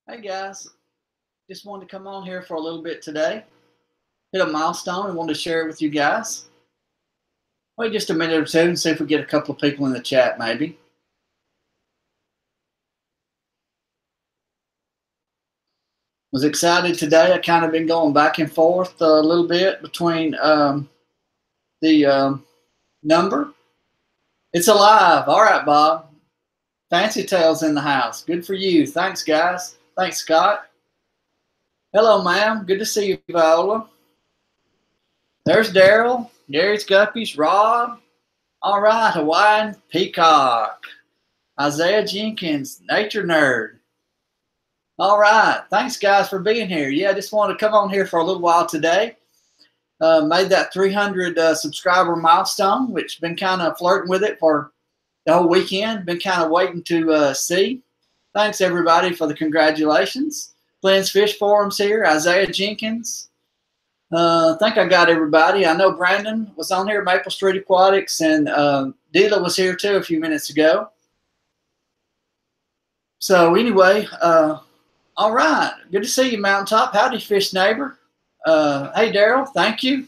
Hey guys, just wanted to come on here for a little bit today. Hit a milestone and wanted to share it with you guys. Wait just a minute or two and see if we get a couple of people in the chat maybe. Was excited today. I kind of been going back and forth a little bit between the number. It's alive. All right, Bob. Fancy Tales in the house. Good for you. Thanks, guys. Thanks, Scott. Hello, ma'am. Good to see you, Viola. There's Daryl, Gary's Guppies, Rob. All right, Hawaiian Peacock, Isaiah Jenkins, Nature Nerd. All right, thanks guys for being here. Yeah, I just wanted to come on here for a little while today. Made that 300 subscriber milestone, which been kind of flirting with it for the whole weekend. Been kind of waiting to see. Thanks everybody for the congratulations. Glenn's Fish Forums here, Isaiah Jenkins. I think I got everybody. I know Brandon was on here, Maple Street Aquatics, and Dila was here too a few minutes ago. So anyway, all right. Good to see you, Mountaintop. Howdy, fish neighbor. Hey, Daryl, thank you.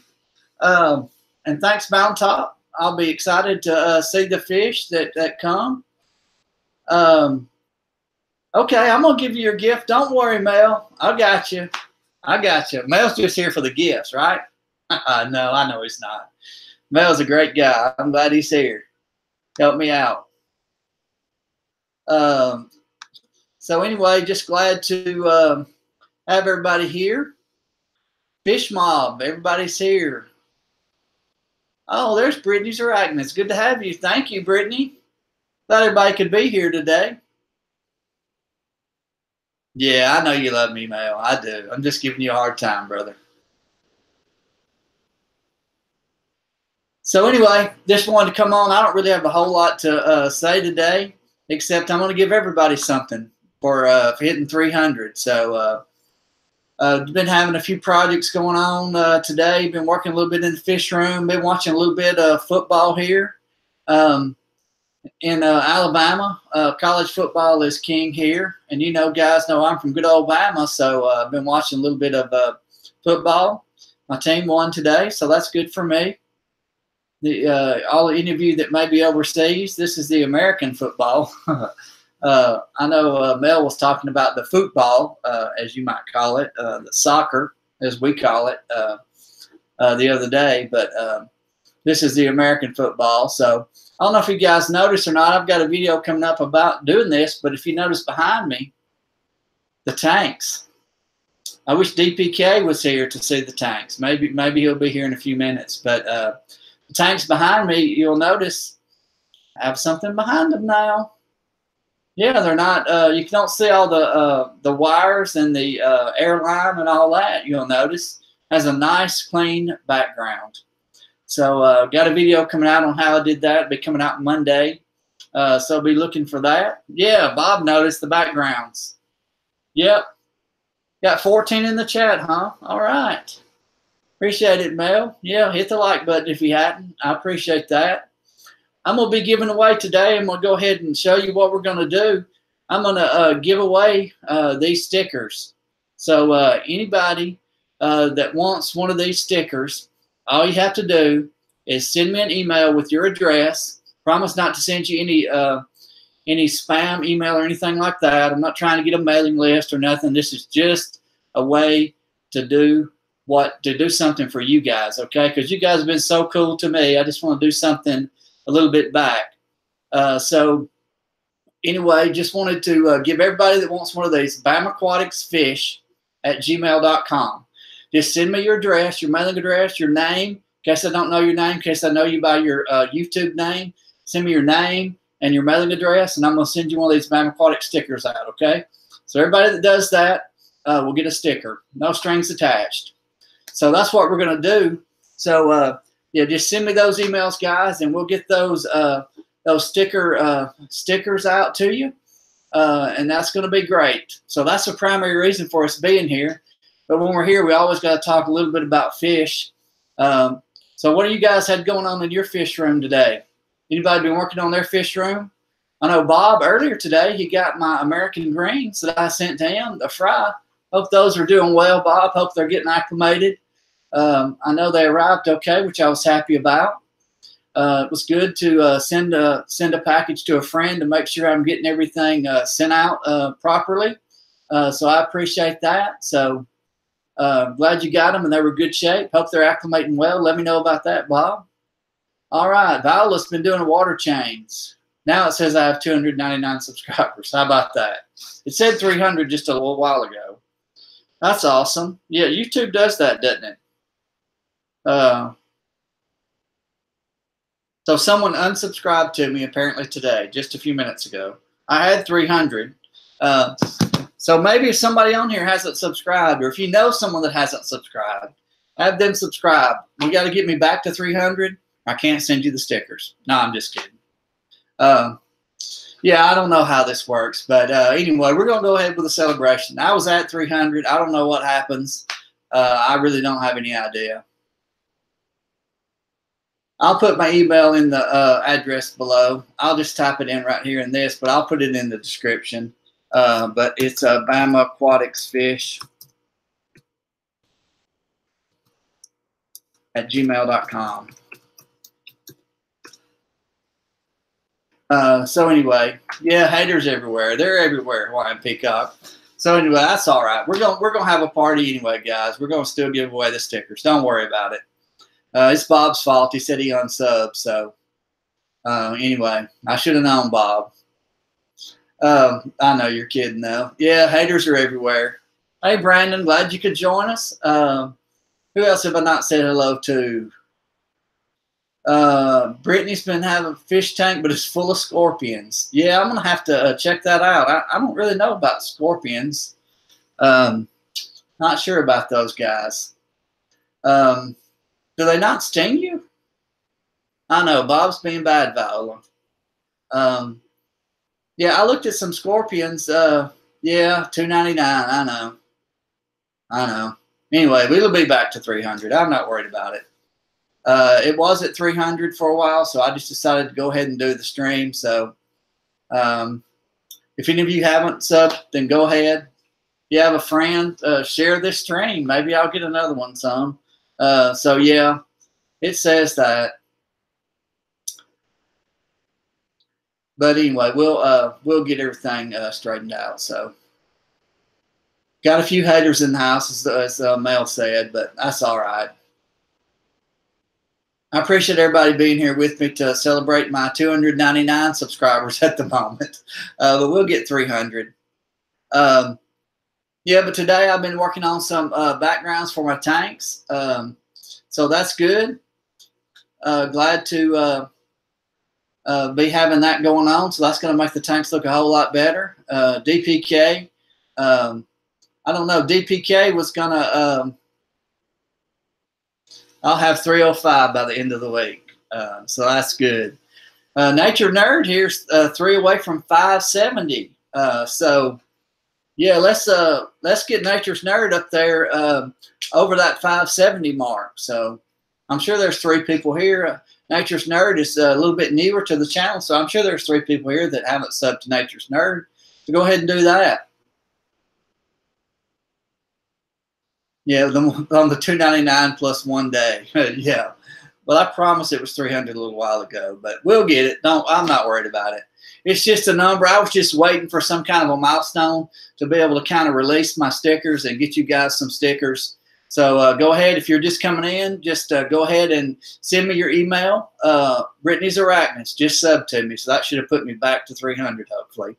And thanks, Mountaintop. I'll be excited to see the fish that come. Okay, I'm going to give you your gift. Don't worry, Mel. I got you. I got you. Mel's just here for the gifts, right? No, I know he's not. Mel's a great guy. I'm glad he's here. Help me out. So anyway, just glad to have everybody here. Fish Mob, everybody's here. Oh, there's Brittany's Arachnids. It's good to have you. Thank you, Brittany. Thought everybody could be here today. Yeah, I know you love me, Mel. I do. I'm just giving you a hard time, brother. So anyway, just wanted to come on. I don't really have a whole lot to say today, except I'm going to give everybody something for hitting 300. So been having a few projects going on today. Been working a little bit in the fish room. Been watching a little bit of football here. In Alabama, college football is king here. And you know, guys know I'm from good old Bama, so I've been watching a little bit of football. My team won today, so that's good for me. Any of you that may be overseas, this is the American football. I know Mel was talking about the football, as you might call it, the soccer, as we call it, the other day. But this is the American football. So I don't know if you guys noticed or not. I've got a video coming up about doing this. But if you notice behind me, the tanks. I wish DPK was here to see the tanks. Maybe he'll be here in a few minutes. But the tanks behind me, you'll notice, have something behind them now. Yeah, they're not. You don't see all the wires and the airline and all that. You'll notice has a nice clean background. So got a video coming out on how I did that. It'll be coming out Monday. So be looking for that. Yeah, Bob noticed the backgrounds. Yep. Got 14 in the chat, huh? All right. Appreciate it, Mel. Yeah, hit the like button if you hadn't. I appreciate that. I'm going to be giving away today. I'm going to go ahead and show you what we're going to do. I'm going to give away these stickers. So anybody that wants one of these stickers, all you have to do is send me an email with your address. Promise not to send you any spam email or anything like that. I'm not trying to get a mailing list or nothing. This is just a way to do something for you guys, okay? Because you guys have been so cool to me. I just want to do something a little bit back. So anyway, just wanted to give everybody that wants one of these BamaAquaticsFish@gmail.com. Just send me your address, your mailing address, your name, in case I don't know your name, in case I know you by your YouTube name. Send me your name and your mailing address, and I'm going to send you one of these Bama Aquatics stickers out, okay? So everybody that does that will get a sticker. No strings attached. So that's what we're going to do. So, yeah, just send me those emails, guys, and we'll get those stickers out to you, and that's going to be great. So that's the primary reason for us being here. But when we're here, we always got to talk a little bit about fish. So what do you guys had going on in your fish room today? Anybody been working on their fish room? I know Bob earlier today, he got my American greens that I sent to him, the fry. Hope those are doing well, Bob. Hope they're getting acclimated. I know they arrived okay, which I was happy about. It was good to send a package to a friend to make sure I'm getting everything sent out properly. So I appreciate that. So glad you got them and they were good shape. Hope they're acclimating well. Let me know about that, Bob. All right, Viola's been doing water chains. Now it says I have 299 subscribers. How about that? It said 300 just a little while ago. That's awesome. Yeah, YouTube does that, doesn't it? So someone unsubscribed to me apparently today, just a few minutes ago. I had 300. So maybe if somebody on here hasn't subscribed, or if you know someone that hasn't subscribed, have them subscribe. You got to get me back to 300. I can't send you the stickers. No, I'm just kidding. Yeah, I don't know how this works, but anyway, we're going to go ahead with the celebration. I was at 300. I don't know what happens. I really don't have any idea. I'll put my email in the address below. I'll just type it in right here in this, but I'll put it in the description. But it's Bama Aquatics Fish at gmail.com. So anyway, yeah, haters everywhere. They're everywhere, Hawaiian Peacock. So anyway, that's all right. We're gonna have a party anyway, guys. We're gonna still give away the stickers. Don't worry about it. It's Bob's fault. He said he unsubbed. So anyway, I should have known, Bob. I know you're kidding though. Yeah, haters are everywhere. Hey, Brandon, glad you could join us. Who else have I not said hello to? Brittany's been having a fish tank, but it's full of scorpions. Yeah, I'm going to have to check that out. I don't really know about scorpions. Not sure about those guys. Do they not sting you? I know, Bob's being bad, Viola. Yeah, I looked at some scorpions. Yeah, $2.99. I know. Anyway, we'll be back to 300. I'm not worried about it. It was at 300 for a while, so I just decided to go ahead and do the stream. So if any of you haven't subbed, then go ahead. If you have a friend, share this stream. Maybe I'll get another one soon. So yeah, it says that. But anyway, we'll get everything straightened out. So got a few haters in the house, as Mel said, but that's all right. I appreciate everybody being here with me to celebrate my 299 subscribers at the moment. But we'll get 300. Yeah, but today I've been working on some backgrounds for my tanks. So that's good. Glad to be having that going on. So that's going to make the tanks look a whole lot better. DPK. I don't know. DPK was going to... I'll have 305 by the end of the week. So that's good. Nature Nerd here's 3 away from 570. So yeah, let's get Nature's Nerd up there over that 570 mark. So I'm sure there's 3 people here. Nature's Nerd is a little bit newer to the channel, so I'm sure there's 3 people here that haven't subbed to Nature's Nerd. So go ahead and do that. Yeah, on the 299 plus 1 day. Yeah. Well, I promised it was 300 a little while ago, but we'll get it. I'm not worried about it. It's just a number. I was just waiting for some kind of a milestone to be able to kind of release my stickers and get you guys some stickers. So go ahead. If you're just coming in, just go ahead and send me your email. Brittany's Arachnids just sub to me. So that should have put me back to 300, hopefully.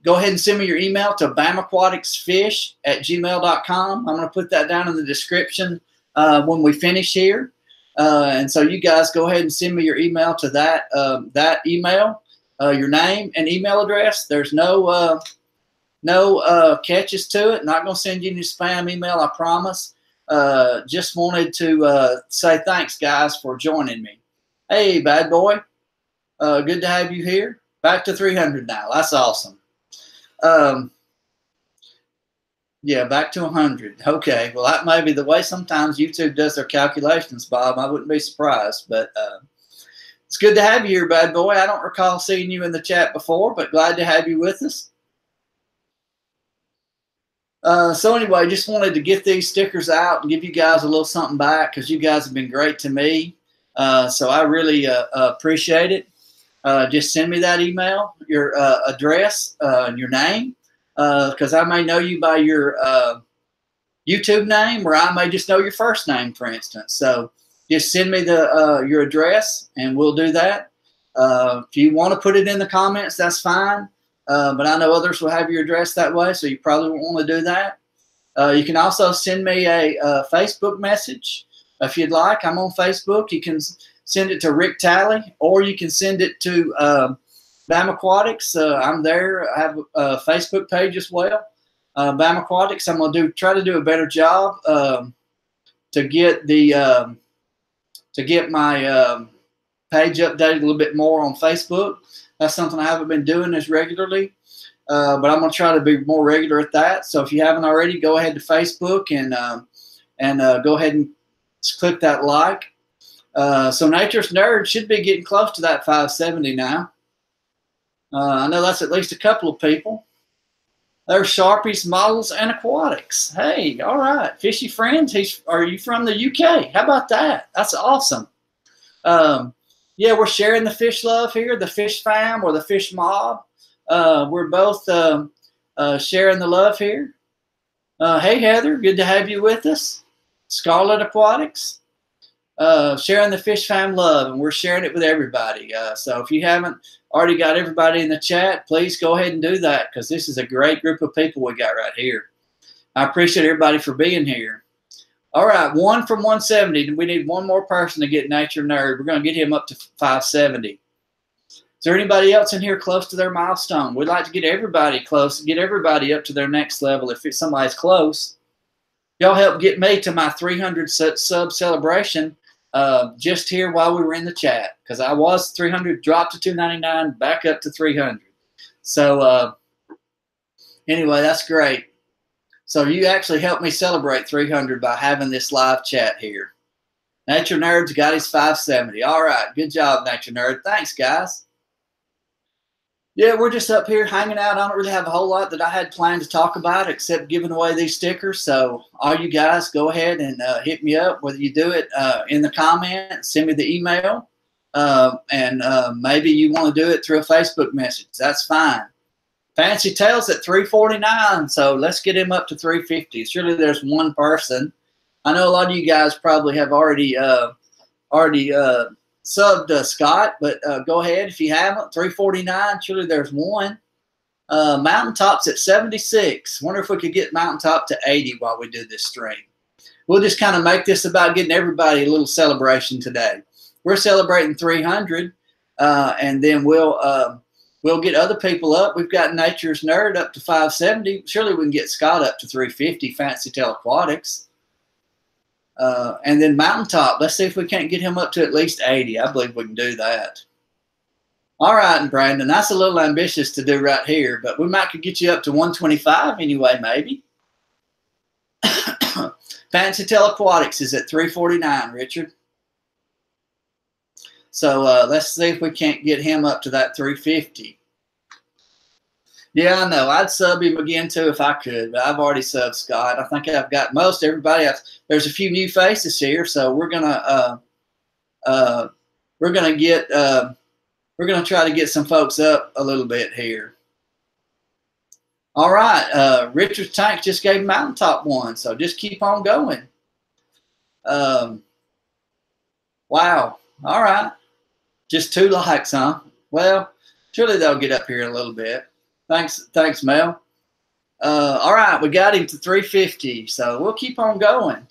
Go ahead and send me your email to bamaquaticsfish@gmail.com. I'm going to put that down in the description when we finish here. And so you guys go ahead and send me your email to that email, your name and email address. There's no catches to it. Not going to send you any spam email, I promise. Just wanted to say thanks, guys, for joining me. Hey, bad boy. Good to have you here. Back to 300 now. That's awesome. Yeah, back to 100. Okay, well, that may be the way sometimes YouTube does their calculations, Bob. I wouldn't be surprised. But It's good to have you here, bad boy. I don't recall seeing you in the chat before, but glad to have you with us. So anyway, just wanted to get these stickers out and give you guys a little something back because you guys have been great to me. So I really appreciate it. Just send me that email, your address, and your name, because I may know you by your YouTube name, or I may just know your first name, for instance. So just send me your address, and we'll do that. If you want to put it in the comments, that's fine. But I know others will have your address that way, so you probably won't want to do that. You can also send me a Facebook message if you'd like. I'm on Facebook. You can send it to Rick Talley, or you can send it to BAM Aquatics. I'm there. I have a Facebook page as well. BAM Aquatics. I'm going to try to do a better job to get my page updated a little bit more on Facebook. That's something I haven't been doing as regularly, but I'm going to try to be more regular at that. So if you haven't already, go ahead to Facebook and go ahead and click that like. So Nature's Nerd should be getting close to that 570 now. I know that's at least a couple of people. There's Sharpies, Models, and Aquatics. Hey, all right. Fishy Friends, are you from the UK? How about that? That's awesome. Yeah, we're sharing the fish love here, the fish fam or the fish mob. We're both sharing the love here. Hey, Heather, good to have you with us. Scarlet Aquatics, sharing the fish fam love, and we're sharing it with everybody. So if you haven't already got everybody in the chat, please go ahead and do that because this is a great group of people we got right here. I appreciate everybody for being here. All right, 1 from 170. We need one more person to get Nature Nerd. We're going to get him up to 570. Is there anybody else in here close to their milestone? We'd like to get everybody close, get everybody up to their next level. If somebody's close, y'all help get me to my 300 sub celebration just here while we were in the chat because I was 300, dropped to 299, back up to 300. So anyway, that's great. So you actually helped me celebrate 300 by having this live chat here. Nature Nerd's got his 570. All right. Good job, Nature Nerd. Thanks, guys. Yeah, we're just up here hanging out. I don't really have a whole lot that I had planned to talk about except giving away these stickers. So all you guys go ahead and hit me up, whether you do it in the comments, send me the email, and maybe you want to do it through a Facebook message. That's fine. Fancy Tales at 349, so let's get him up to 350. Surely there's one person. I know a lot of you guys probably have already subbed Scott, but go ahead if you haven't. 349, surely there's one. Mountaintop's at 76. Wonder if we could get Mountaintop to 80 while we do this stream. We'll just kind of make this about getting everybody a little celebration today. We're celebrating 300, and then we'll get other people up. We've got Nature's Nerd up to 570. Surely we can get Scott up to 350, Fancy Tail Aquatics. And then Mountaintop, let's see if we can't get him up to at least 80. I believe we can do that. All right, and Brandon, that's a little ambitious to do right here, but we might could get you up to 125 anyway, maybe. Fancy Tail Aquatics is at 349, Richard. So let's see if we can't get him up to that 350. Yeah, I know. I'd sub him again too if I could, but I've already subbed Scott. I think I've got most everybody. There's a few new faces here, so we're gonna try to get some folks up a little bit here. All right, Richard Tank just gave Mountaintop one, so just keep on going. Wow. All right. Just 2 likes, huh? Well, surely they'll get up here in a little bit. Thanks, Mel. All right, we got him to 350, so we'll keep on going.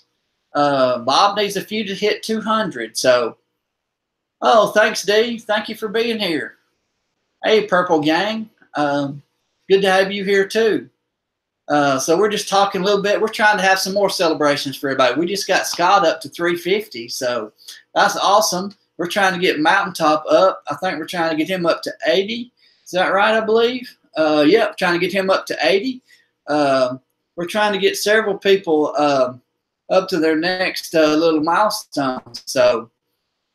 Bob needs a few to hit 200, so. Oh, thanks, Dee. Thank you for being here. Hey, Purple Gang. Good to have you here, too. So we're just talking a little bit. We're trying to have some more celebrations for everybody. We just got Scott up to 350, so that's awesome. We're trying to get Mountaintop up. I think we're trying to get him up to 80. Is that right, I believe? Yep, trying to get him up to 80. We're trying to get several people up to their next little milestone. So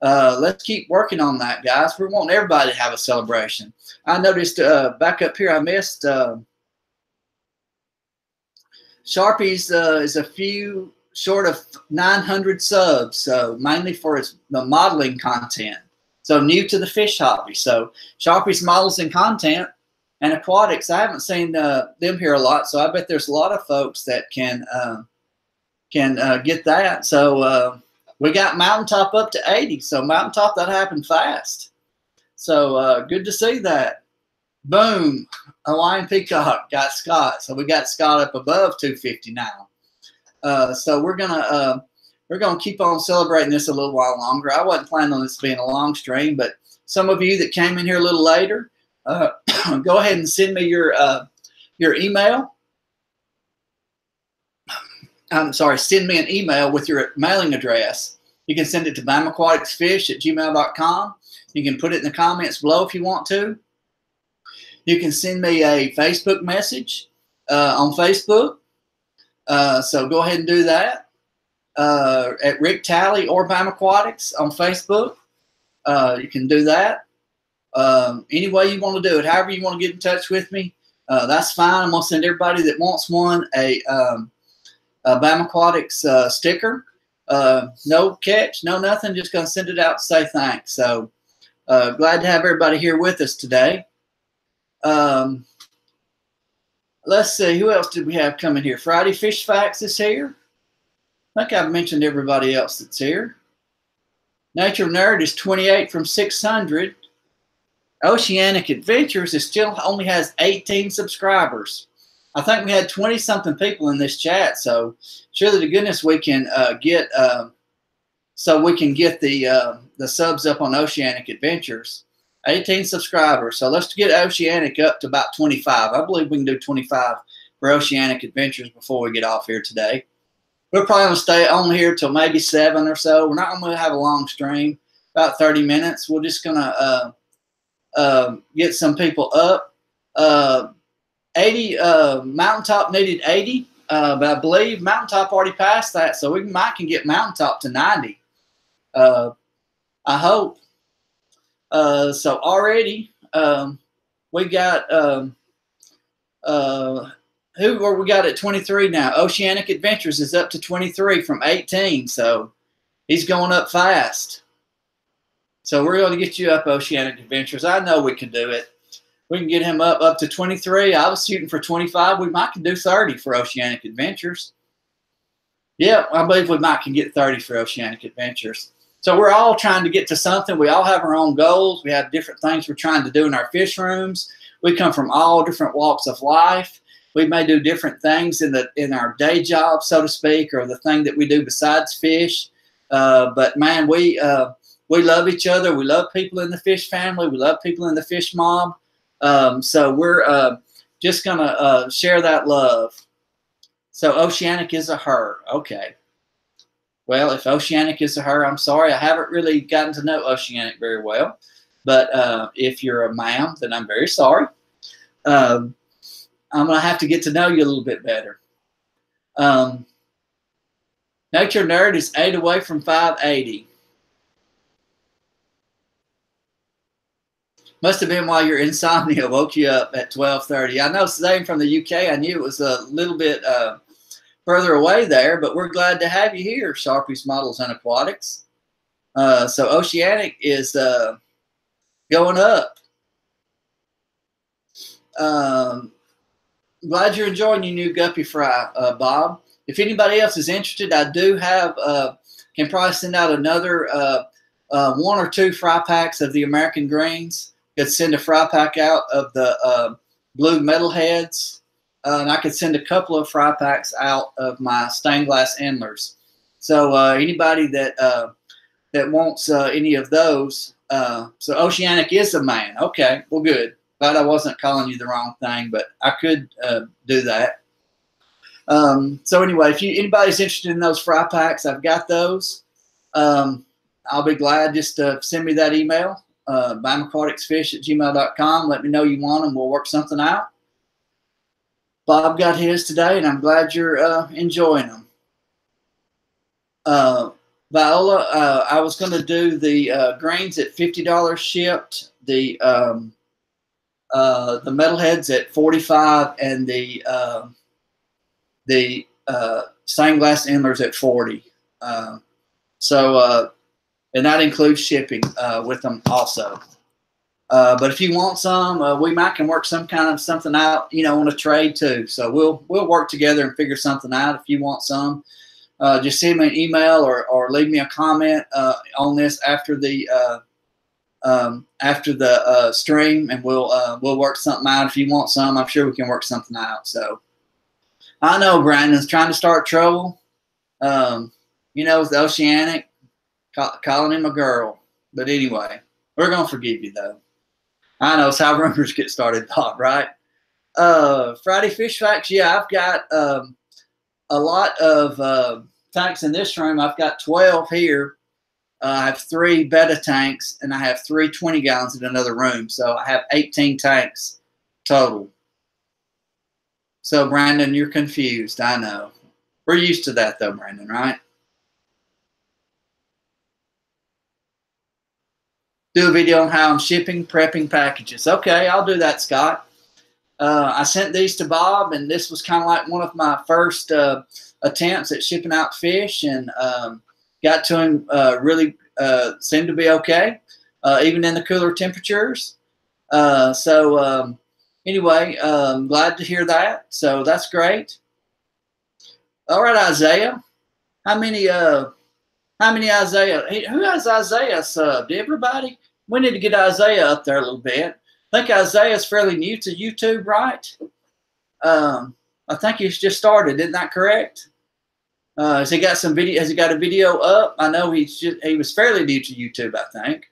let's keep working on that, guys. We want everybody to have a celebration. I noticed back up here I missed Sharpie's is a few short of 900 subs, so mainly for the modeling content. So new to the fish hobby. So Sharpie's models and content and aquatics. I haven't seen them here a lot, so I bet there's a lot of folks that can get that. So we got Mountaintop up to 80. So Mountaintop, that happened fast. So good to see that. Boom. Hawaiian Peacock got Scott. So we got Scott up above 250 now. So we're gonna keep on celebrating this a little while longer. I wasn't planning on this being a long stream, but some of you that came in here a little later, go ahead and send me your email. I'm sorry, send me an email with your mailing address. You can send it to bamaquaticsfish@gmail.com. You can put it in the comments below if you want to. You can send me a Facebook message on Facebook. So go ahead and do that at Rick Talley or Bam Aquatics on Facebook. You can do that. Any way you want to do it, however you want to get in touch with me, that's fine. I'm going to send everybody that wants one a Bam Aquatics sticker. No catch, no nothing, just going to send it out to say thanks. So glad to have everybody here with us today. Let's see, who else did we have coming here? Friday Fish Facts is here. I think I've mentioned everybody else that's here. Nature Nerd is 28 from 600. Oceanic Adventures is still only has 18 subscribers. I think we had 20-something people in this chat, so surely to goodness we can get the subs up on Oceanic Adventures. 18 subscribers. So let's get Oceanic up to about 25. I believe we can do 25 for Oceanic Adventures before we get off here today. We're probably going to stay on here till maybe 7 or so. We're not going to have a long stream, about 30 minutes. We're just going to get some people up. 80 Mountaintop needed 80, but I believe Mountaintop already passed that, so we might can get Mountaintop to 90. I hope. So already we got we got at 23 now. Oceanic Adventures is up to 23 from 18, so he's going up fast. So we're going to get you up, Oceanic Adventures. I know we can do it. We can get him up to 23. I was shooting for 25. We might can do 30 for Oceanic Adventures. Yeah, I believe we might can get 30 for Oceanic Adventures. So we're all trying to get to something. We all have our own goals. We have different things we're trying to do in our fish rooms. We come from all different walks of life. We may do different things in our day job, so to speak, or the thing that we do besides fish. But man, we love each other. We love people in the fish family. We love people in the fish mob. So we're just gonna share that love. So Oceanic is a her. Okay. Well, if Oceanic is a her, I'm sorry. I haven't really gotten to know Oceanic very well. But if you're a ma'am, then I'm very sorry. I'm going to have to get to know you a little bit better. Nature Nerd is 8 away from 580. Must have been while your insomnia woke you up at 12:30. I know Zane from the UK. I knew it was a little bit further away there, but we're glad to have you here, Sharpie's Models and Aquatics. So Oceanic is going up. Glad you're enjoying your new guppy fry, Bob. If anybody else is interested, I do have, can probably send out another 1 or 2 fry packs of the American greens. Could send a fry pack out of the blue metalheads. And I could send a couple of fry packs out of my stained glass endlers. So anybody that wants any of those, so Oceanic is a man. Okay, well, good. Glad I wasn't calling you the wrong thing, but I could do that. So anyway, if anybody's interested in those fry packs, I've got those. I'll be glad just to send me that email, bamaquaticsfish@gmail.com. Let me know you want them. We'll work something out. Bob got his today, and I'm glad you're enjoying them. Viola, I was going to do the greens at $50 shipped, the metalheads at 45, and the stained glass endlers at 40. And that includes shipping with them also. But if you want some, we might can work something out, on a trade too. So we'll work together and figure something out. If you want some, just send me an email or leave me a comment on this after the stream, and we'll work something out. If you want some, I'm sure we can work something out. So I know Brandon's trying to start trouble. With the Oceanic, calling him a girl. But anyway, we're gonna forgive you though. I know it's how rumors get started, Bob, right? Friday Fish Facts, yeah, I've got a lot of tanks in this room. I've got 12 here. I have 3 beta tanks, and I have 3 20 gallons in another room. So I have 18 tanks total. So, Brandon, you're confused. I know. We're used to that, though, Brandon, right? Do a video on how I'm shipping, prepping packages. Okay, I'll do that, Scott. I sent these to Bob, and this was kind of like one of my first attempts at shipping out fish, and got to him really seemed to be okay, even in the cooler temperatures. Anyway, glad to hear that. So that's great. All right, Isaiah. How many Isaiah? Who has Isaiah subbed? Everybody? We need to get Isaiah up there a little bit. I think Isaiah's fairly new to YouTube, right? I think he's just started. Isn't that correct? Has he got some video? Has he got a video up? I know he was fairly new to YouTube, I think.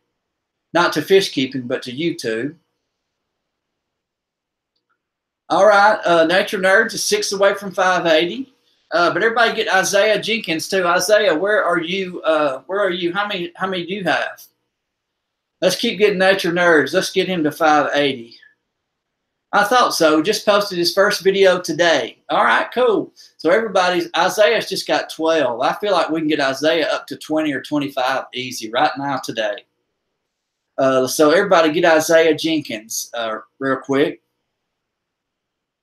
Not to fish keeping, but to YouTube. All right, Nature Nerds is 6 away from 580. But everybody get Isaiah Jenkins too. Isaiah, where are you? Where are you? How many do you have? Let's keep getting Nature Nerds. Let's get him to 580. I thought so. Just posted his first video today. All right, cool. So Isaiah's just got 12. I feel like we can get Isaiah up to 20 or 25 easy right now today. So everybody get Isaiah Jenkins real quick.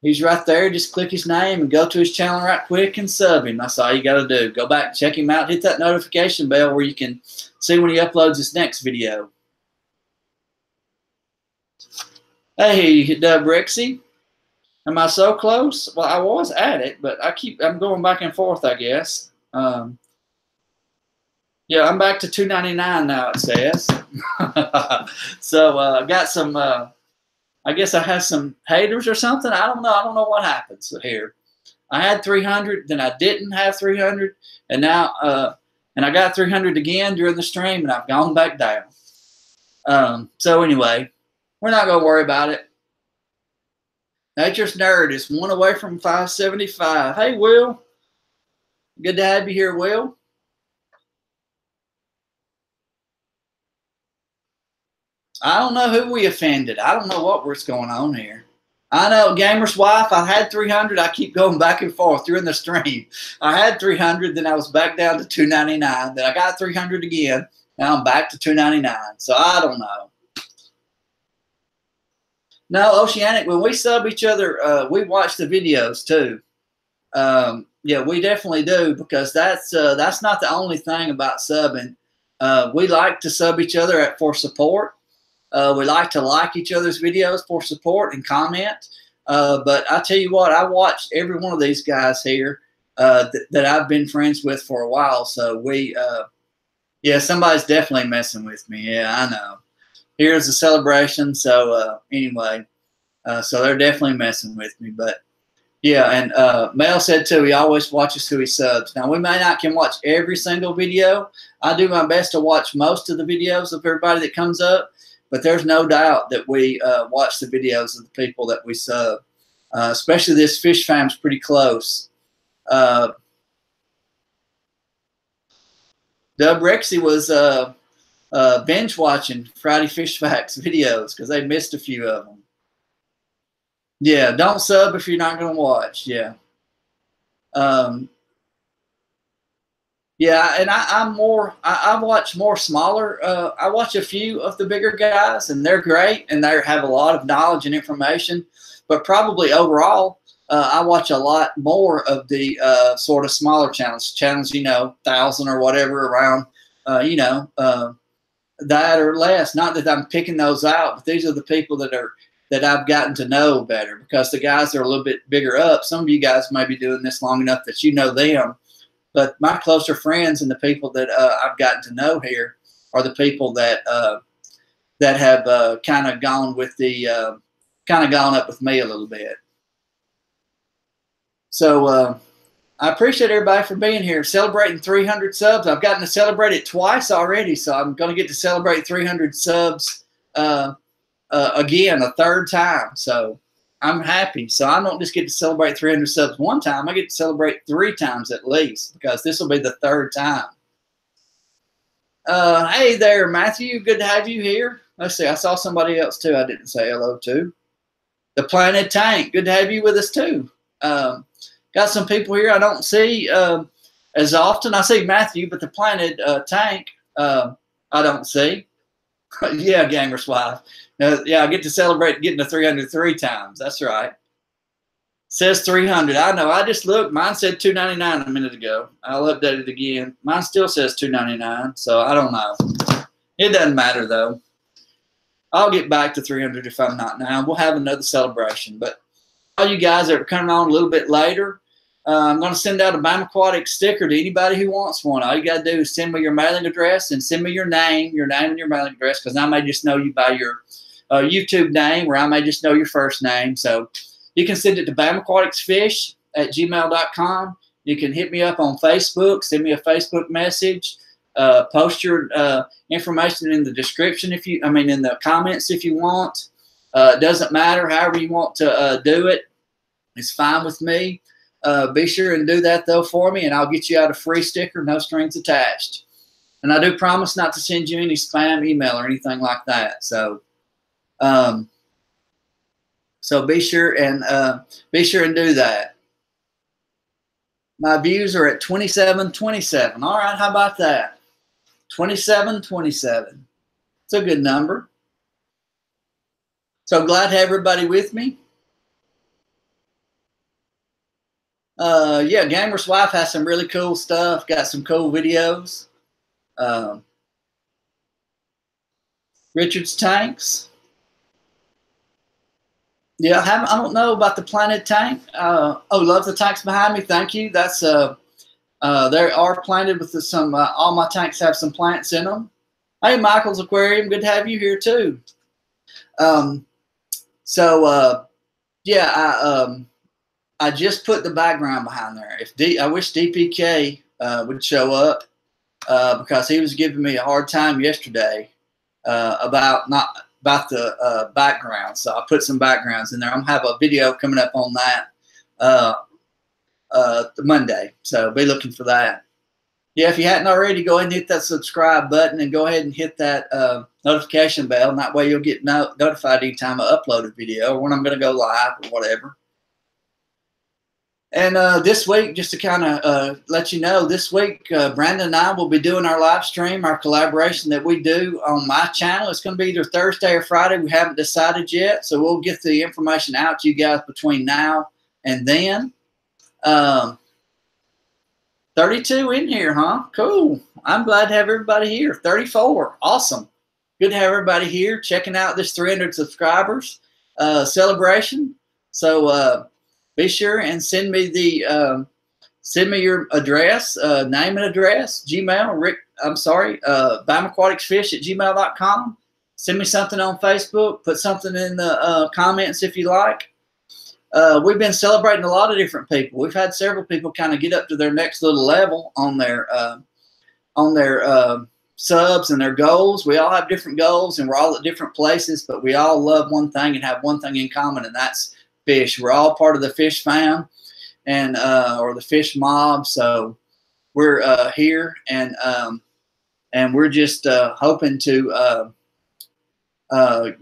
He's right there. Just click his name and go to his channel right quick and sub him. That's all you got to do. Go back and check him out. Hit that notification bell where you can see when he uploads his next video. Hey, Dub Rexy. Am I so close? Well, I was at it, but I'm going back and forth, I guess. Yeah, I'm back to $2.99 now, it says. So I got some, I guess I have some haters or something. I don't know. I don't know what happens here. I had 300, then I didn't have 300, and now, and I got 300 again during the stream, and I've gone back down. So anyway, we're not going to worry about it. Nature's Nerd is 1 away from 575. Hey, Will. Good to have you here, Will. I don't know who we offended. I don't know what's going on here. I know Gamer's Wife, I had 300. I keep going back and forth during the stream. I had 300, then I was back down to $2.99. Then I got 300 again. Now I'm back to $2.99. So I don't know. No, Oceanic, when we sub each other, we watch the videos too. Yeah, we definitely do, because that's not the only thing about subbing. We like to sub each other for support. We like to like each other's videos for support and comment. But I tell you what, I watched every one of these guys here that I've been friends with for a while. So yeah, somebody's definitely messing with me. Yeah, I know. Here's the celebration. So anyway, so they're definitely messing with me. But yeah, and Mel said too, he always watches who he subs. Now, we may not can watch every single video. I do my best to watch most of the videos of everybody that comes up. But there's no doubt that we watch the videos of the people that we sub. Especially this fish fam's pretty close. Dub Rexy was binge watching Friday Fish Facts videos because they missed a few of them. Yeah, don't sub if you're not going to watch. Yeah. Yeah, and I watch more smaller. I watch a few of the bigger guys, and they're great, and they have a lot of knowledge and information. But probably overall, I watch a lot more of the sort of smaller channels, 1,000 or whatever around, that or less. Not that I'm picking those out, but these are the people that I've gotten to know better, because the guys that are a little bit bigger up. Some of you guys may be doing this long enough that you know them. But my closer friends and the people that I've gotten to know here are the people that have kind of gone with kind of gone up with me a little bit. So I appreciate everybody for being here, celebrating 300 subs. I've gotten to celebrate it twice already, so I'm going to get to celebrate 300 subs again, a third time. So I'm happy. So I don't just get to celebrate 300 subs one time. I get to celebrate 3 times at least, because this will be the third time. Hey there, Matthew. Good to have you here. Let's see. I saw somebody else too I didn't say hello to. The Planet Tank. Good to have you with us too. Got some people here I don't see as often. I see Matthew, but the Planet Tank I don't see. Yeah, Gamer's Wife. Yeah, I get to celebrate getting to 303 times. That's right. Says 300. I know. I just looked. Mine said 299 a minute ago. I'll update it again. Mine still says 299, so I don't know. It doesn't matter, though. I'll get back to 300 if I'm not now. We'll have another celebration. But all you guys that are coming on a little bit later, I'm going to send out a Bama Aquatic sticker to anybody who wants one. All you got to do is send me your mailing address and send me your name and your mailing address, because I may just know you by your YouTube name, or I may just know your first name. So you can send it to bamaquaticsfish@gmail.com. You can hit me up on Facebook, send me a Facebook message, post your information in the description in the comments if you want. It doesn't matter. However you want to do it, it's fine with me. Be sure and do that, though, for me, and I'll get you out a free sticker, no strings attached. And I do promise not to send you any spam email or anything like that. So be sure and do that. My views are at 2727. All right, how about that? 2727. It's a good number. So glad to have everybody with me. Yeah, Gamer's Wife has some really cool stuff. Got some cool videos. Richard's Tanks. Yeah, I don't know about the Planet Tank. Love the tanks behind me. Thank you. That's they are planted with some. All my tanks have some plants in them. Hey, Michael's Aquarium. Good to have you here too. Yeah, I just put the background behind there. I wish DPK would show up because he was giving me a hard time yesterday about the background. So I put some backgrounds in there. I'm gonna have a video coming up on that Monday. So be looking for that. Yeah, if you hadn't already, go ahead and hit that subscribe button and go ahead and hit that notification bell. And that way you'll get notified anytime I upload a video or when I'm going to go live or whatever. And this week, just to kind of let you know, this week, Brandon and I will be doing our live stream, our collaboration that we do on my channel. It's going to be either Thursday or Friday. We haven't decided yet. So we'll get the information out to you guys between now and then. 32 in here, huh? Cool. I'm glad to have everybody here. 34. Awesome. Good to have everybody here checking out this 300 subscribers celebration. So be sure and send me your address, name and address, Gmail, BamaAquaticsFish@gmail.com. Send me something on Facebook. Put something in the comments if you like. We've been celebrating a lot of different people. We've had several people kind of get up to their next little level on their subs and their goals. We all have different goals, and we're all at different places, but we all love one thing and have one thing in common, and that's fish. We're all part of the fish fam and or the fish mob. So we're here, and we're just hoping to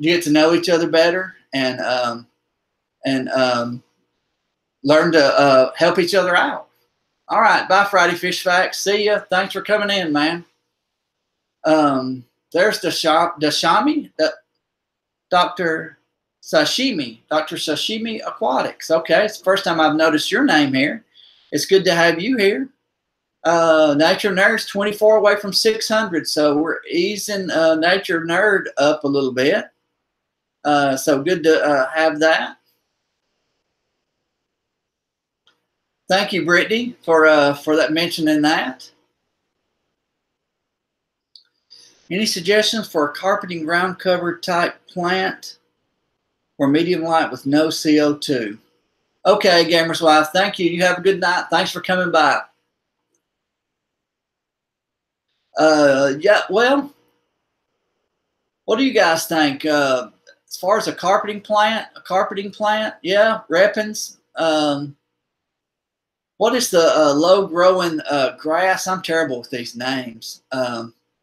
get to know each other better and learn to help each other out. All right. Bye, Friday Fish Facts. See ya. Thanks for coming in, man. There's Dashami, Dr. Sashimi, Dr. Sashimi Aquatics. Okay, it's the first time I've noticed your name here. It's good to have you here. Nature Nerd's 24 away from 600, so we're easing Nature Nerd up a little bit. So good to have that. Thank you, Brittany, for that mentioning that. Any suggestions for a carpeting ground cover type plant or medium light with no CO2? Okay, Gamer's Wife, thank you. You have a good night. Thanks for coming by. Yeah, well, what do you guys think? As far as a carpeting plant, yeah, Reppins. What is the low-growing grass? I'm terrible with these names.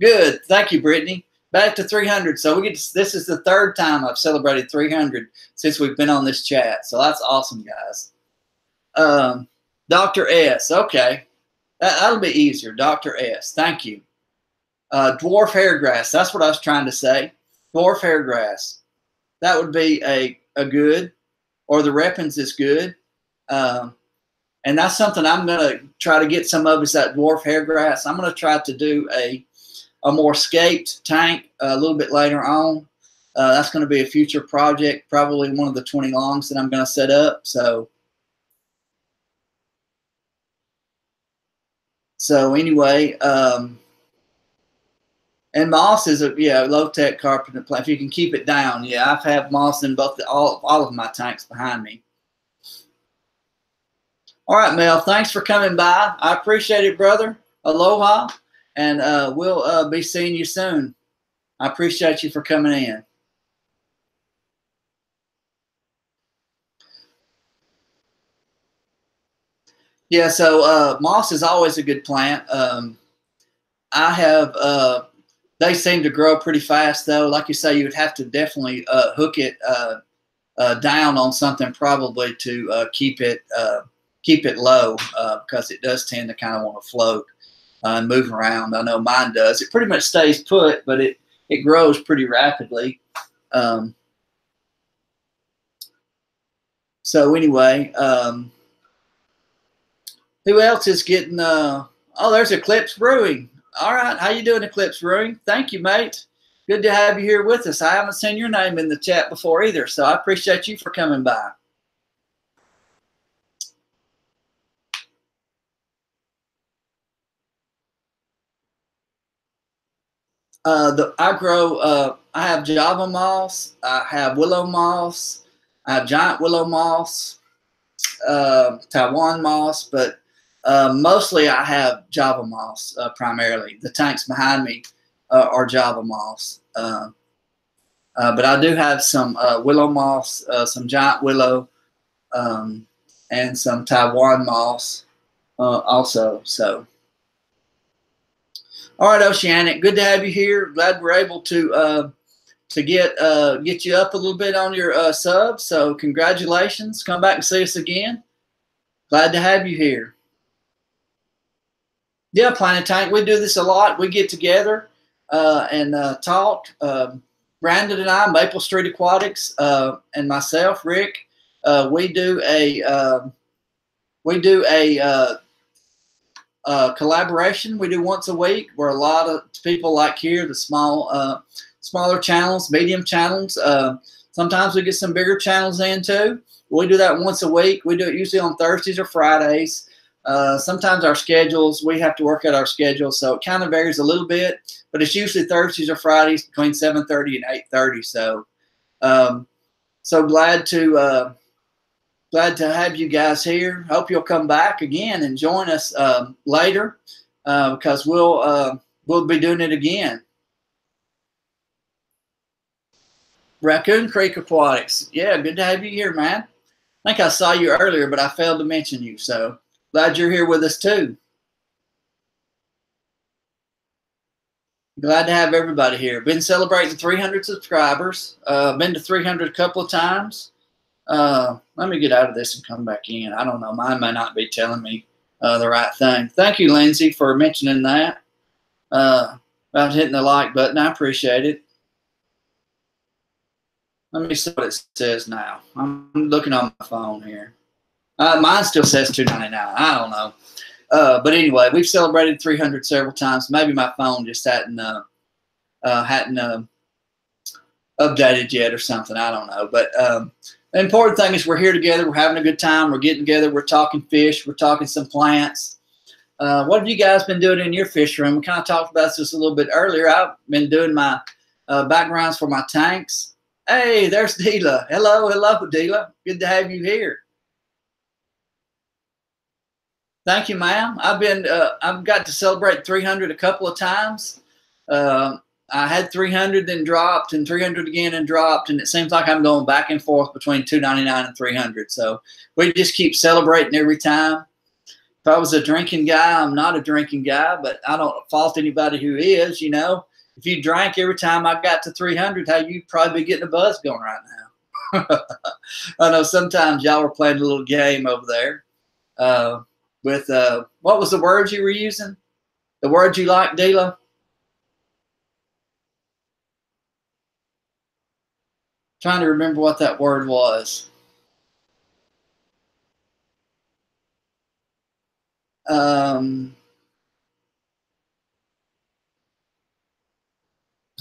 Good, thank you, Brittany. Back to 300. So this is the third time I've celebrated 300 since we've been on this chat. So that's awesome, guys. Dr. S. Okay, that'll be easier. Dr. S. Thank you. Dwarf hairgrass. That's what I was trying to say. Dwarf hairgrass. That would be a good, or the Reppins is good. And that's something I'm going to try to get some of is that dwarf hairgrass. I'm going to try to do a more scaped tank a little bit later on. That's going to be a future project, probably one of the 20 longs that I'm going to set up. So anyway, and moss is a low-tech carpet plant. If you can keep it down, yeah, I've had moss in all of my tanks behind me. All right, Mel, thanks for coming by. I appreciate it, brother. Aloha, and we'll be seeing you soon. I appreciate you for coming in. Yeah, so moss is always a good plant. I have they seem to grow pretty fast, though. Like you say, you would have to definitely hook it down on something probably to keep it low because it does tend to kind of want to float and move around. I know mine does. It pretty much stays put, but it grows pretty rapidly. So anyway, who else is getting? Oh, there's Eclipse Brewing. All right, how you doing, Eclipse Brewing? Thank you, mate. Good to have you here with us. I haven't seen your name in the chat before either, so I appreciate you for coming by. I have Java moss, I have willow moss, I have giant willow moss, Taiwan moss, but mostly I have Java moss primarily. The tanks behind me are Java moss. But I do have some willow moss, some giant willow, and some Taiwan moss also. So. All right, Oceanic, good to have you here. Glad we're able to get you up a little bit on your sub. So congratulations. Come back and see us again. Glad to have you here. Yeah, Planet Tank, we do this a lot. We get together and talk. Brandon and I, Maple Street Aquatics, and myself, Rick, we do a collaboration we do once a week where a lot of people like here, the smaller channels, medium channels, sometimes we get some bigger channels in too. We do that once a week. We do it usually on Thursdays or Fridays. Sometimes our schedules, we have to work out our schedule, so it kind of varies a little bit, but it's usually Thursdays or Fridays between 7:30 and 8:30. So so glad to have you guys here. Hope you'll come back again and join us later because we'll be doing it again. Raccoon Creek Aquatics. Yeah, good to have you here, man. I think I saw you earlier, but I failed to mention you. So glad you're here with us too. Glad to have everybody here. Been celebrating 300 subscribers. Been to 300 a couple of times. Let me get out of this and come back in. I don't know. Mine may not be telling me the right thing. Thank you, Lindsay, for mentioning that about hitting the like button. I appreciate it. Let me see what it says now. I'm looking on my phone here. Mine still says $2.99. I don't know. But anyway, we've celebrated 300 several times. Maybe my phone just hadn't updated yet or something. I don't know. But the important thing is we're here together. We're having a good time. We're getting together. We're talking fish. We're talking some plants. What have you guys been doing in your fish room? We kind of talked about this a little bit earlier. I've been doing my backgrounds for my tanks. Hey, there's Deela. Hello, Deela. Good to have you here. Thank you, ma'am. I've got to celebrate 300 a couple of times. I had 300, then dropped, and 300 again, and dropped, and it seems like I'm going back and forth between $2.99 and 300. So we just keep celebrating every time. If I was a drinking guy, I'm not a drinking guy, but I don't fault anybody who is. You know, if you drank every time I got to 300, how you'd probably be getting a buzz going right now. I know sometimes y'all were playing a little game over there. With what was the word you were using? The word you like, Deela? Trying to remember what that word was. All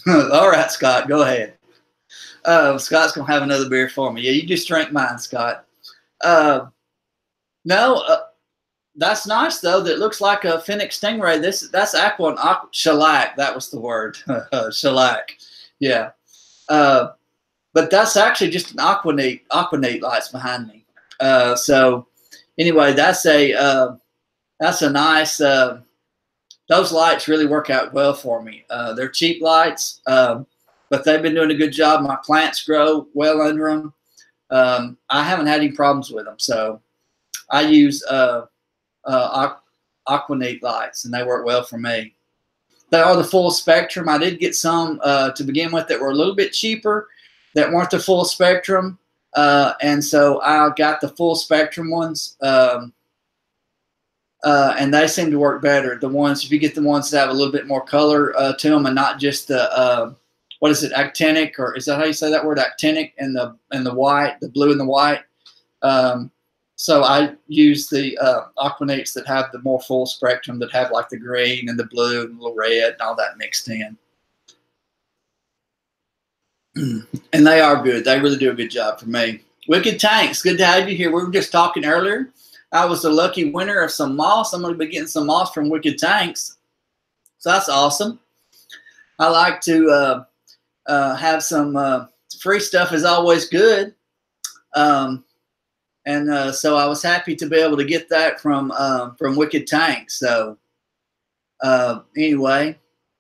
right, Scott, go ahead. Scott's gonna have another beer for me. Yeah, you just drank mine, Scott. No. That's nice though. That looks like a Fennec stingray. That's aqua shellac. That was the word. Shellac. Yeah. But that's actually just an aquanite lights behind me. So anyway, that's a nice. Those lights really work out well for me. They're cheap lights, but they've been doing a good job. My plants grow well under them. I haven't had any problems with them. So I use aquanite lights, and they work well for me. They are the full spectrum. I did get some to begin with that were a little bit cheaper, that weren't the full spectrum, and so I got the full spectrum ones, and they seem to work better. The ones, if you get the ones that have a little bit more color to them, and not just the what is it, actinic, or is that how you say that word, actinic, and the white, the blue and the white. So I use the aquanites that have the more full spectrum, that have like the green and the blue and the little red and all that mixed in. And they are good. They really do a good job for me. Wicked Tanks, good to have you here. We were just talking earlier. I was the lucky winner of some moss. I'm going to be getting some moss from Wicked Tanks. So that's awesome. I like to have some free stuff is always good. And so I was happy to be able to get that from Wicked Tanks. So anyway,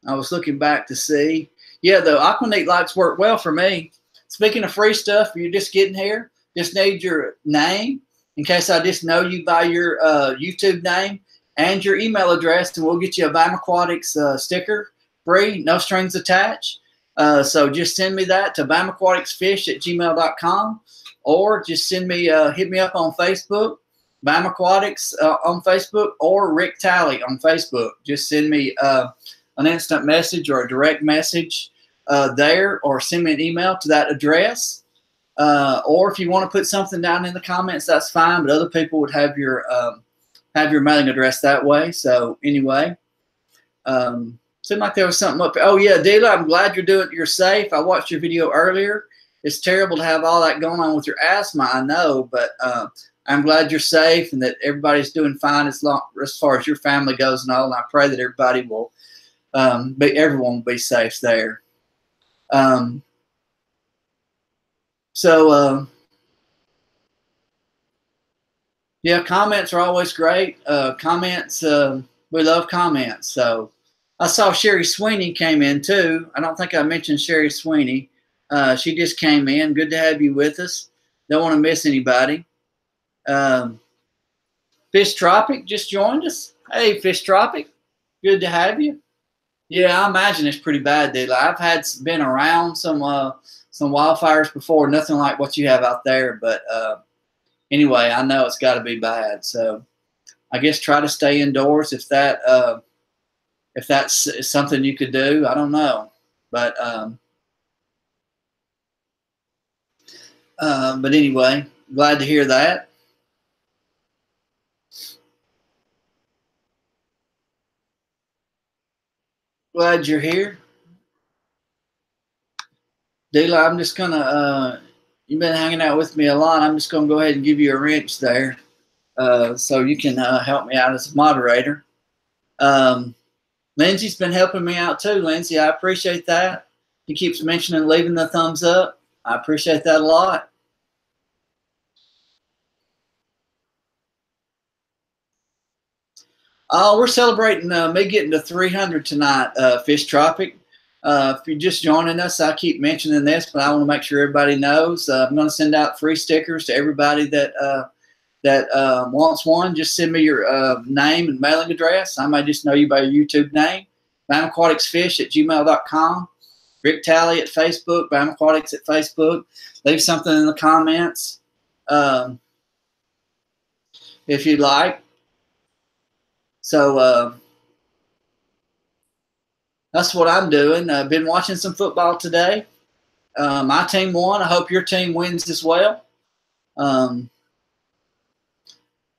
I was looking back to see. Yeah, the aquanite lights work well for me. Speaking of free stuff, you're just getting here, just need your name in case I just know you by your YouTube name and your email address, and we'll get you a Bam Aquatics sticker free, no strings attached. So just send me that to bamaquaticsfish@gmail.com. Or just send me, hit me up on Facebook, Bam Aquatics on Facebook, or Rick Talley on Facebook. Just send me an instant message or a direct message there, or send me an email to that address. Or if you want to put something down in the comments, that's fine. But other people would have your mailing address that way. So anyway, seemed like there was something up. Oh yeah, Deela, I'm glad you're safe. I watched your video earlier. It's terrible to have all that going on with your asthma, I know, but I'm glad you're safe and that everybody's doing fine as far as your family goes and all. And I pray that everybody will, everyone will be safe there. Yeah, comments are always great. Comments, we love comments. So I saw Sherry Sweeney came in too. I don't think I mentioned Sherry Sweeney. She just came in. Good to have you with us. Don't want to miss anybody. Fish Tropic just joined us. Hey, Fish Tropic. Good to have you. Yeah, I imagine it's pretty bad, dude. I've been around some wildfires before. Nothing like what you have out there. But anyway, I know it's got to be bad. So I guess try to stay indoors if that's something you could do. I don't know, but anyway, glad to hear that. Glad you're here. Dela, I'm just gonna you've been hanging out with me a lot. I'm just gonna go ahead and give you a wrench there, so you can help me out as a moderator. Lindsay's been helping me out too. Lindsay, I appreciate that. He keeps mentioning leaving the thumbs up. I appreciate that a lot. Oh, we're celebrating me getting to 300 tonight, Fish Tropic. If you're just joining us, I keep mentioning this, but I want to make sure everybody knows. I'm going to send out free stickers to everybody that wants one. Just send me your name and mailing address. I might just know you by your YouTube name. BamaAquaticsFish@gmail.com. Rick Talley at Facebook. BamaAquatics at Facebook. Leave something in the comments if you'd like. So that's what I'm doing. I've been watching some football today. My team won. I hope your team wins as well. Playing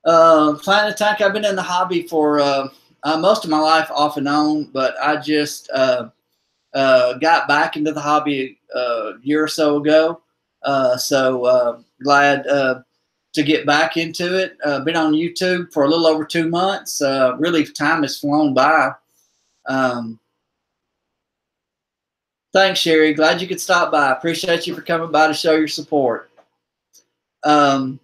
the tank, I've been in the hobby for most of my life off and on, but I just got back into the hobby a year or so ago. So glad to get back into it. Been on YouTube for a little over 2 months. Really, time has flown by. Thanks, Sherry. Glad you could stop by. Appreciate you for coming by to show your support. So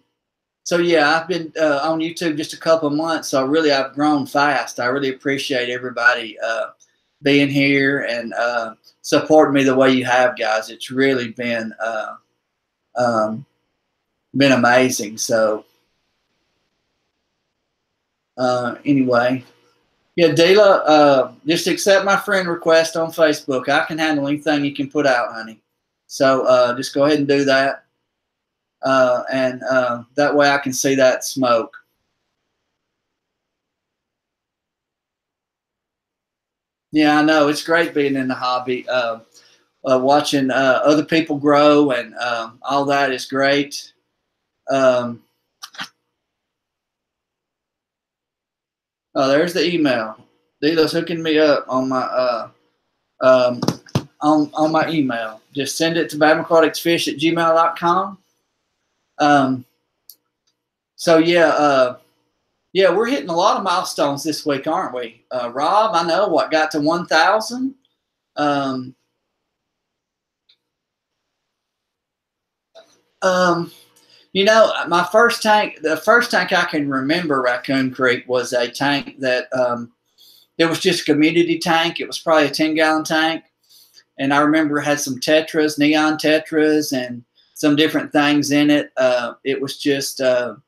yeah, I've been on YouTube just a couple of months, so really I've grown fast. I really appreciate everybody being here and supporting me the way you have, guys. It's really been amazing. So anyway. Yeah, Dela, just accept my friend request on Facebook. I can handle anything you can put out, honey. So just go ahead and do that. And that way I can see that smoke. Yeah, I know. It's great being in the hobby. Watching other people grow and all that is great. Oh, there's the email. Dela's hooking me up on my on my email. Just send it to BamaAquaticsFish@gmail.com. So yeah, we're hitting a lot of milestones this week, aren't we? Rob, I know what got to 1,000. You know, my first tank, the first tank I can remember, Raccoon Creek, was a tank that it was just a community tank. It was probably a 10-gallon tank. And I remember it had some tetras, neon tetras, and some different things in it. It was just sort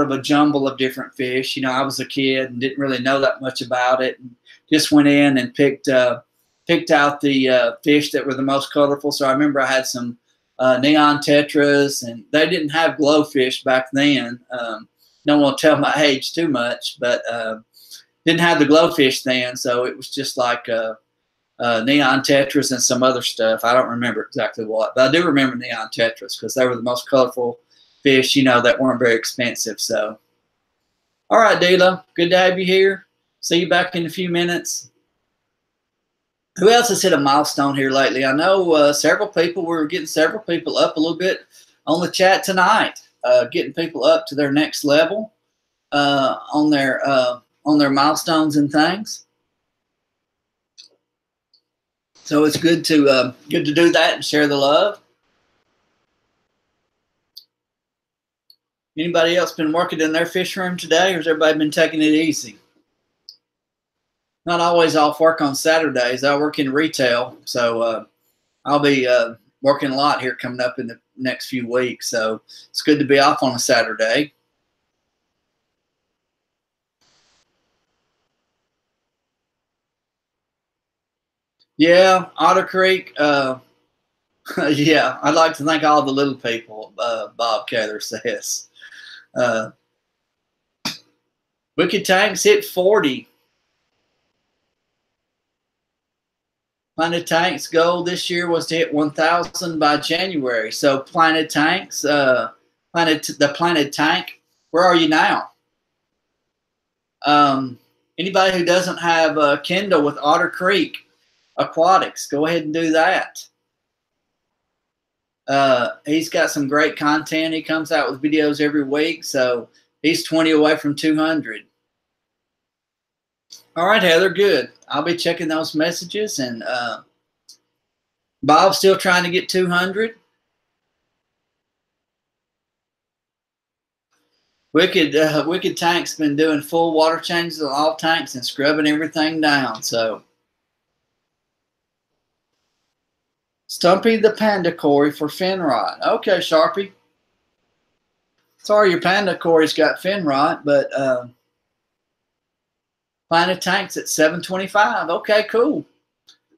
of a jumble of different fish. You know, I was a kid and didn't really know that much about it. And just went in and picked out the fish that were the most colorful. So I remember I had some neon tetras, and they didn't have glowfish back then. Don't want to tell my age too much, but didn't have the glowfish then. So it was just like neon tetras and some other stuff. I don't remember exactly what, but I do remember neon tetras because they were the most colorful fish, you know, that weren't very expensive. So, all right, Dela, good to have you here. See you back in a few minutes. Who else has hit a milestone here lately? I know several people. We're getting several people up a little bit on the chat tonight, getting people up to their next level on their milestones and things. So it's good to do that and share the love. Anybody else been working in their fish room today, or has everybody been taking it easy? Not always off work on Saturdays. I work in retail, so I'll be working a lot here coming up in the next few weeks. So it's good to be off on a Saturday. Yeah, Otter Creek. Yeah, I'd like to thank all the little people, Bob Cather says. Wicked Tanks hit 40. Planet Tank's goal this year was to hit 1,000 by January. So Planet Tanks, the Planet Tank, where are you now? Anybody who doesn't have a Kindle with Otter Creek Aquatics, go ahead and do that. He's got some great content. He comes out with videos every week, so he's 20 away from 200. All right, Heather, good. I'll be checking those messages. And Bob's still trying to get 200. Wicked Tank's been doing full water changes on all tanks and scrubbing everything down. So Stumpy the Panda Cory for fin rot. Okay, Sharpie. Sorry your Panda Cory's got fin rot, but Planet Tank's at 725. Okay, cool.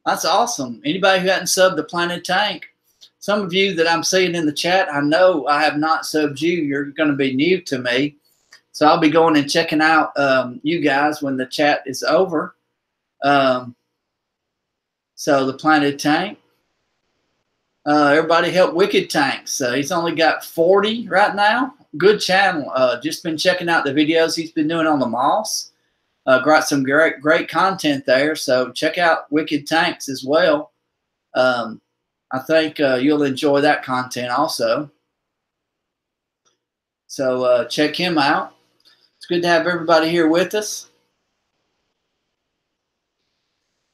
That's awesome. Anybody who hadn't subbed the Planet Tank, some of you that I'm seeing in the chat, I know I have not subbed you. You're going to be new to me. So I'll be going and checking out you guys when the chat is over. So the Planet Tank. Everybody help Wicked Tanks. He's only got 40 right now. Good channel. Just been checking out the videos he's been doing on the moss. Got some great content there. So check out Wicked Tanks as well. I think you'll enjoy that content also. So check him out. It's good to have everybody here with us.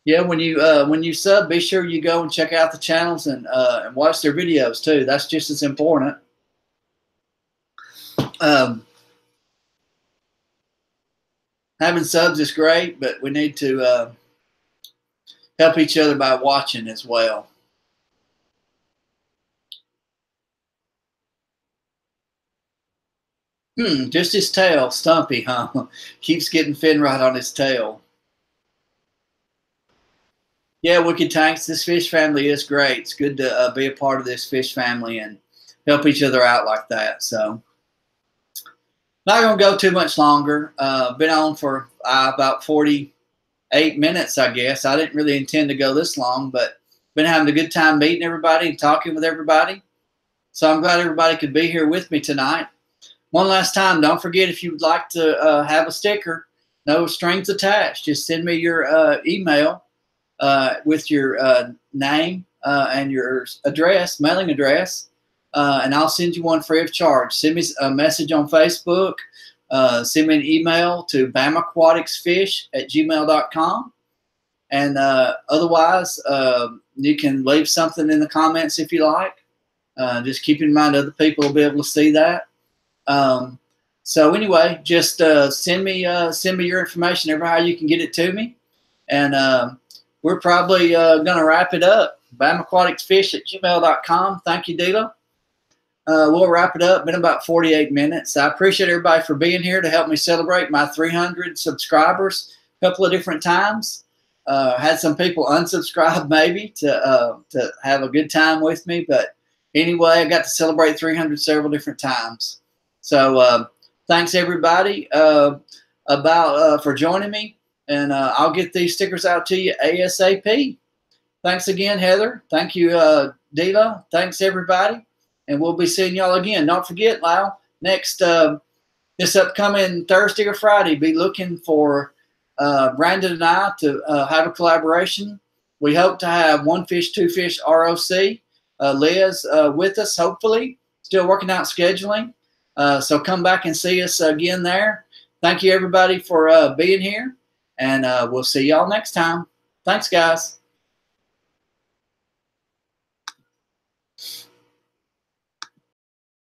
Yeah, when you sub, be sure you go and check out the channels and watch their videos too. That's just as important. Having subs is great, but we need to help each other by watching as well. Just his tail, Stumpy, huh? Keeps getting fin rot on his tail. Yeah, Wicked Tanks, this fish family is great. It's good to be a part of this fish family and help each other out like that. So, not going to go too much longer. Been on for about 48 minutes, I guess. I didn't really intend to go this long, but been having a good time meeting everybody and talking with everybody. So I'm glad everybody could be here with me tonight. One last time, don't forget if you would like to have a sticker, no strings attached. Just send me your email with your name and your address, mailing address, and I'll send you one free of charge. Send me a message on Facebook. Send me an email to bamaquaticsfish@gmail.com. And otherwise, you can leave something in the comments if you like. Just keep in mind other people will be able to see that. So anyway, just send me your information, ever how you can get it to me. And we're probably going to wrap it up. bamaquaticsfish@gmail.com. Thank you, Dila. We'll wrap it up. Been about 48 minutes. I appreciate everybody for being here to help me celebrate my 300 subscribers a couple of different times. Had some people unsubscribe maybe to have a good time with me. But anyway, I got to celebrate 300 several different times. So thanks, everybody, for joining me. And I'll get these stickers out to you ASAP. Thanks again, Heather. Thank you, Dila. Thanks, everybody. And we'll be seeing y'all again. Don't forget, Lyle, next this upcoming Thursday or Friday, be looking for Brandon and I to have a collaboration. We hope to have One Fish, Two Fish ROC. Liz with us, hopefully. Still working out scheduling. So come back and see us again there. Thank you, everybody, for being here. And we'll see y'all next time. Thanks, guys.